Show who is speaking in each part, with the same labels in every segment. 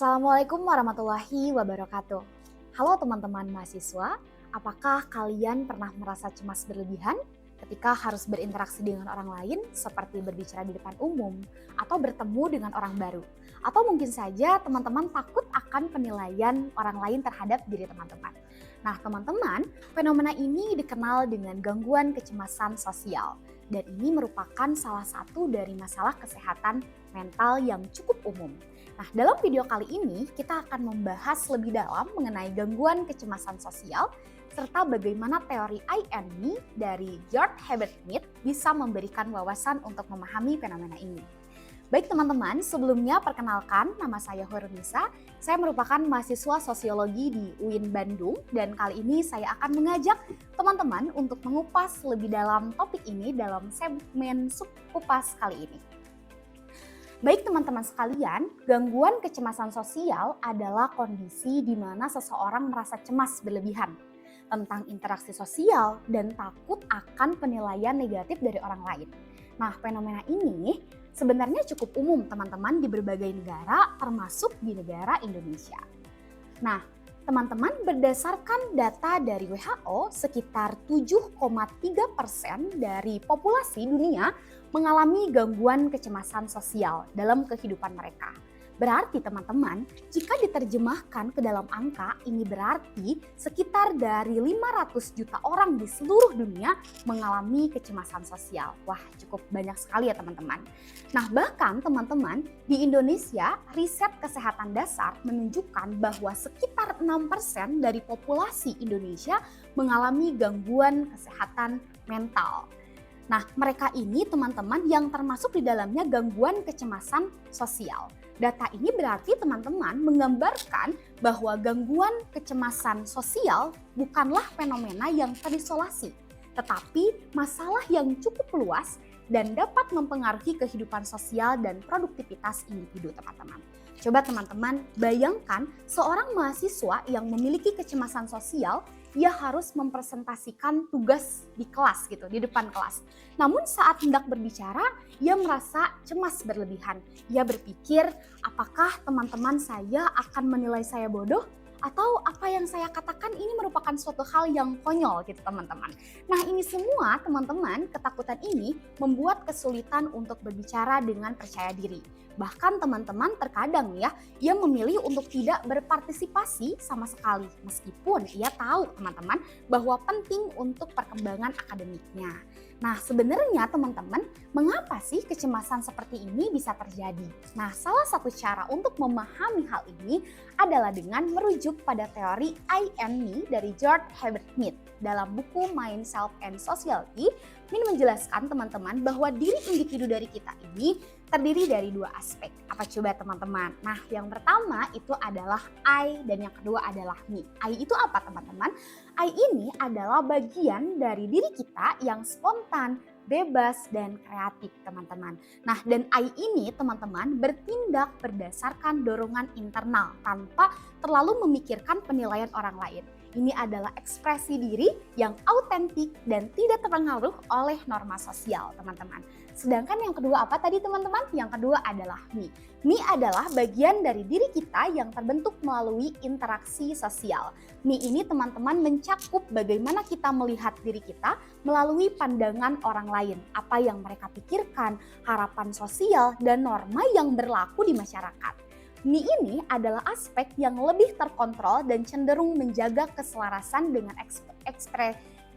Speaker 1: Assalamualaikum warahmatullahi wabarakatuh. Halo teman-teman mahasiswa, apakah kalian pernah merasa cemas berlebihan ketika harus berinteraksi dengan orang lain seperti berbicara di depan umum atau bertemu dengan orang baru? Atau mungkin saja teman-teman takut akan penilaian orang lain terhadap diri teman-teman. Nah teman-teman, fenomena ini dikenal dengan gangguan kecemasan sosial dan ini merupakan salah satu dari masalah kesehatan mental yang cukup umum. Nah, dalam video kali ini kita akan membahas lebih dalam mengenai gangguan kecemasan sosial serta bagaimana teori I and Me dari George Herbert Mead bisa memberikan wawasan untuk memahami fenomena ini. Baik teman-teman, sebelumnya perkenalkan nama saya Hurnisa. Saya merupakan mahasiswa sosiologi di UIN Bandung dan kali ini saya akan mengajak teman-teman untuk mengupas lebih dalam topik ini dalam segmen Subkupas kali ini. Baik teman-teman sekalian, gangguan kecemasan sosial adalah kondisi di mana seseorang merasa cemas berlebihan tentang interaksi sosial dan takut akan penilaian negatif dari orang lain. Nah, fenomena ini sebenarnya cukup umum teman-teman di berbagai negara termasuk di negara Indonesia. Nah, teman-teman, berdasarkan data dari WHO, sekitar 7,3% dari populasi dunia mengalami gangguan kecemasan sosial dalam kehidupan mereka. Berarti teman-teman, jika diterjemahkan ke dalam angka, ini berarti sekitar dari 500 juta orang di seluruh dunia mengalami kecemasan sosial. Wah, cukup banyak sekali ya teman-teman. Nah, bahkan teman-teman, di Indonesia, riset kesehatan dasar menunjukkan bahwa sekitar 6% dari populasi Indonesia mengalami gangguan kesehatan mental. Nah, mereka ini teman-teman yang termasuk di dalamnya gangguan kecemasan sosial. Data ini berarti teman-teman menggambarkan bahwa gangguan kecemasan sosial bukanlah fenomena yang terisolasi, tetapi masalah yang cukup luas dan dapat mempengaruhi kehidupan sosial dan produktivitas individu teman-teman. Coba teman-teman bayangkan seorang mahasiswa yang memiliki kecemasan sosial, ia harus mempresentasikan tugas di kelas gitu, di depan kelas. Namun saat hendak berbicara, ia merasa cemas berlebihan. Ia berpikir, apakah teman-teman saya akan menilai saya bodoh? Atau apa yang saya katakan ini merupakan suatu hal yang konyol gitu teman-teman. Nah ini semua teman-teman, ketakutan ini membuat kesulitan untuk berbicara dengan percaya diri. Bahkan teman-teman terkadang ya, ia memilih untuk tidak berpartisipasi sama sekali. Meskipun ia tahu teman-teman bahwa penting untuk perkembangan akademiknya. Nah sebenarnya teman-teman, mengapa sih kecemasan seperti ini bisa terjadi? Nah salah satu cara untuk memahami hal ini adalah dengan merujuk pada teori I and Me dari George Herbert Mead. Dalam buku Mind, Self, and Sociality, Mead menjelaskan teman-teman bahwa diri individu dari kita ini terdiri dari dua aspek. Apa coba teman-teman? Nah yang pertama itu adalah I dan yang kedua adalah Me. I itu apa teman-teman? I ini adalah bagian dari diri kita yang spontan, bebas, dan kreatif teman-teman. Nah dan I ini teman-teman bertindak berdasarkan dorongan internal tanpa terlalu memikirkan penilaian orang lain. Ini adalah ekspresi diri yang autentik dan tidak terpengaruh oleh norma sosial teman-teman. Sedangkan yang kedua apa tadi teman-teman? Yang kedua adalah Me. Me adalah bagian dari diri kita yang terbentuk melalui interaksi sosial. Me ini teman-teman mencakup bagaimana kita melihat diri kita melalui pandangan orang lain. Apa yang mereka pikirkan, harapan sosial, dan norma yang berlaku di masyarakat. Me ini adalah aspek yang lebih terkontrol dan cenderung menjaga keselarasan dengan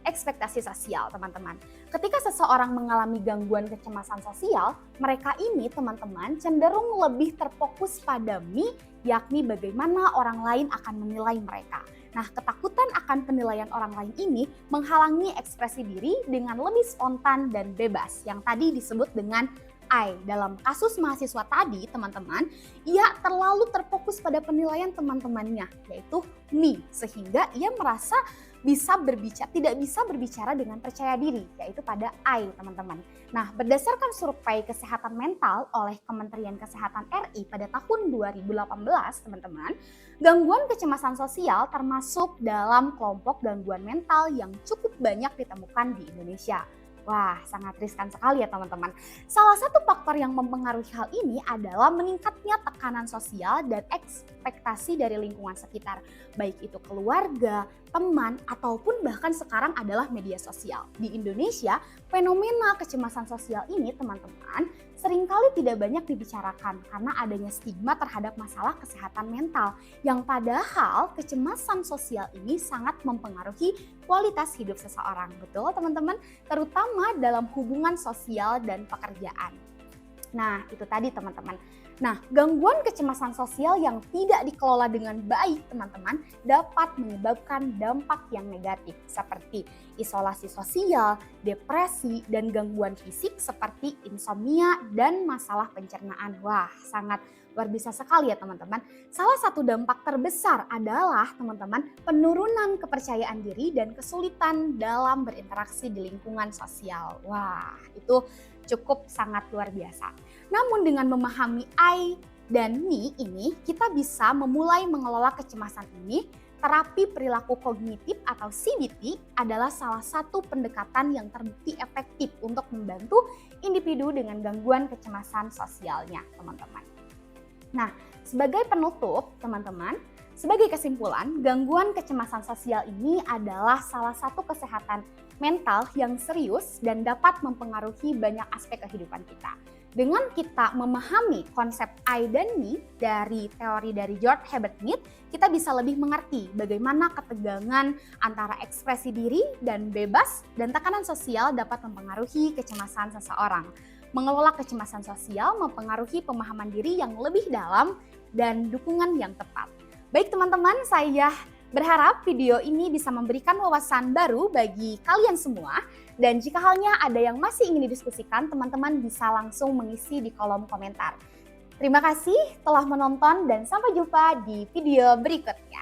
Speaker 1: ekspektasi sosial teman-teman. Ketika seseorang mengalami gangguan kecemasan sosial, mereka ini teman-teman cenderung lebih terfokus pada me, yakni bagaimana orang lain akan menilai mereka. Nah, ketakutan akan penilaian orang lain ini menghalangi ekspresi diri dengan lebih spontan dan bebas, yang tadi disebut dengan I. Dalam kasus mahasiswa tadi teman-teman, ia terlalu terfokus pada penilaian teman-temannya, yaitu me, sehingga ia merasa tidak bisa berbicara dengan percaya diri, yaitu pada I teman-teman. Nah berdasarkan survei kesehatan mental oleh Kementerian Kesehatan RI pada tahun 2018 teman-teman, gangguan kecemasan sosial termasuk dalam kelompok gangguan mental yang cukup banyak ditemukan di Indonesia. Wah, sangat riskan sekali ya teman-teman. Salah satu faktor yang mempengaruhi hal ini adalah meningkatnya tekanan sosial dan ekspektasi dari lingkungan sekitar, baik itu keluarga, teman, ataupun bahkan sekarang adalah media sosial. Di Indonesia, fenomena kecemasan sosial ini teman-teman seringkali tidak banyak dibicarakan karena adanya stigma terhadap masalah kesehatan mental, yang padahal kecemasan sosial ini sangat mempengaruhi kualitas hidup seseorang. Betul teman-teman? Terutama dalam hubungan sosial dan pekerjaan. Nah, itu tadi teman-teman. Nah, gangguan kecemasan sosial yang tidak dikelola dengan baik, teman-teman, dapat menyebabkan dampak yang negatif seperti isolasi sosial, depresi, dan gangguan fisik seperti insomnia dan masalah pencernaan. Wah, sangat luar biasa sekali ya teman-teman. Salah satu dampak terbesar adalah teman-teman penurunan kepercayaan diri dan kesulitan dalam berinteraksi di lingkungan sosial. Wah, itu cukup sangat luar biasa. Namun dengan memahami I dan me ini, kita bisa memulai mengelola kecemasan ini. Terapi perilaku kognitif atau CBT adalah salah satu pendekatan yang terbukti efektif untuk membantu individu dengan gangguan kecemasan sosialnya, teman-teman. Nah, sebagai penutup, teman-teman, sebagai kesimpulan, gangguan kecemasan sosial ini adalah salah satu kesehatan mental yang serius dan dapat mempengaruhi banyak aspek kehidupan kita. Dengan kita memahami konsep I dan me dari teori dari George Herbert Mead, kita bisa lebih mengerti bagaimana ketegangan antara ekspresi diri dan bebas dan tekanan sosial dapat mempengaruhi kecemasan seseorang. Mengelola kecemasan sosial mempengaruhi pemahaman diri yang lebih dalam dan dukungan yang tepat. Baik teman-teman, saya berharap video ini bisa memberikan wawasan baru bagi kalian semua. Dan jika halnya ada yang masih ingin didiskusikan, teman-teman bisa langsung mengisi di kolom komentar. Terima kasih telah menonton dan sampai jumpa di video berikutnya.